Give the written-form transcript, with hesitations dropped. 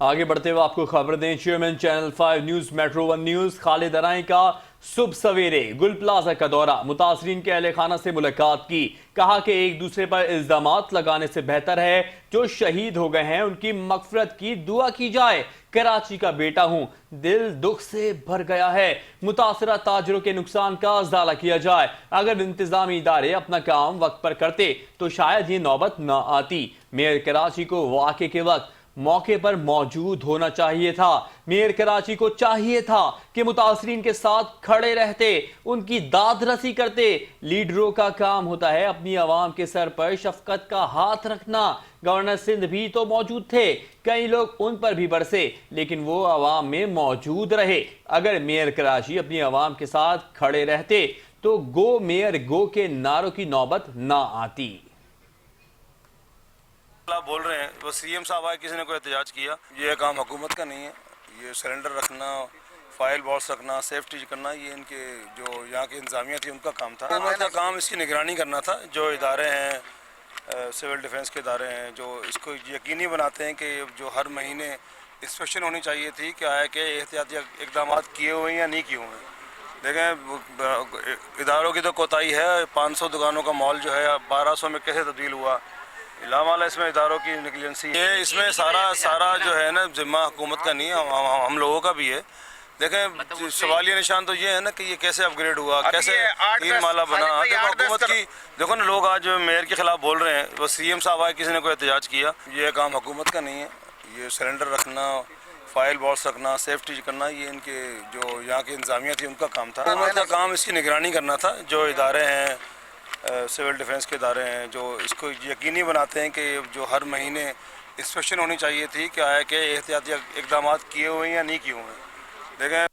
आगे बढ़ते हुए आपको खबर दें, chairman channel 5 news metro 1 news Khalid Arai का सुबह सवेरे गुल प्लाजा का दौरा, मुतासरीन के अहले खाना से मुलाकात की। कहा कि एक दूसरे पर इल्जामात लगाने से बेहतर है जो शहीद हो गए हैं उनकी मगफरत की दुआ की जाए। कराची का बेटा हूं, दिल दुख से भर गया है। मुतासरा ताजरों के नुकसान का इजाला किया जाए। अगर इंतजामी इदारे अपना काम वक्त पर करते तो शायद ये नौबत न आती। मेयर कराची को वाक़े के वक्त मौके पर मौजूद होना चाहिए था। मेयर कराची को चाहिए था कि मुतासरीन के साथ खड़े रहते, उनकी दाद रसी करते। लीडरों का काम होता है अपनी आवाम के सर पर शफकत का हाथ रखना। गवर्नर सिंध भी तो मौजूद थे, कई लोग उन पर भी बरसे, लेकिन वो आवाम में मौजूद रहे। अगर मेयर कराची अपनी आवाम के साथ खड़े रहते तो गो मेयर गो के नारों की नौबत ना आती। आप बोल रहे हैं वो सीएम साहब आए, किसी ने कोई एहतजाज किया? ये काम हुकूमत का नहीं है। ये सिलेंडर रखना, फाइल बॉक्स रखना, सेफ्टी करना, ये इनके जो यहाँ की इंतजामिया थी उनका काम था। हुकूमत का काम इसकी निगरानी करना था। जो इदारे हैं, सिविल डिफेंस के इदारे हैं, जो इसको यकीनी बनाते हैं कि जो हर महीने इंस्पेक्शन होनी चाहिए थी, क्या है कि एहतियाती इकदाम किए हुए हैं या नहीं किए हुए हैं। देखें, इदारों की तो कोताही है। 500 दुकानों का मॉल जो है 1200 में कैसे तब्दील हुआ? इलामाला इसमें इदारों की नेग्लिजेंसी है। इसमें सारा जो है ना जिम्मा हुकूमत का नहीं है, हम लोगों का भी है। देखें, सवालिया निशान तो ये है ना कि ये कैसे अपग्रेड हुआ, कैसे तीन माला बना। देखो हुकूमत की, देखो ना, लोग आज मेयर के खिलाफ बोल रहे हैं वो सीएम साहब आए, किसी ने कोई एहतजाज किया? ये काम हुकूमत का नहीं है। ये सिलेंडर रखना, फाइल बॉक्स रखना, सेफ्टी करना, ये इनके जो यहाँ की इंतजामिया थी उनका काम था। हुकूमत का काम इसकी निगरानी करना था। जो इदारे हैं, सिविल डिफेंस के इदारे हैं, जो इसको यकीनी बनाते हैं कि जो हर महीने इंस्पेक्शन होनी चाहिए थी, क्या है कि एहतियाती इकदाम किए हुए हैं या नहीं किए हुए हैं। देखें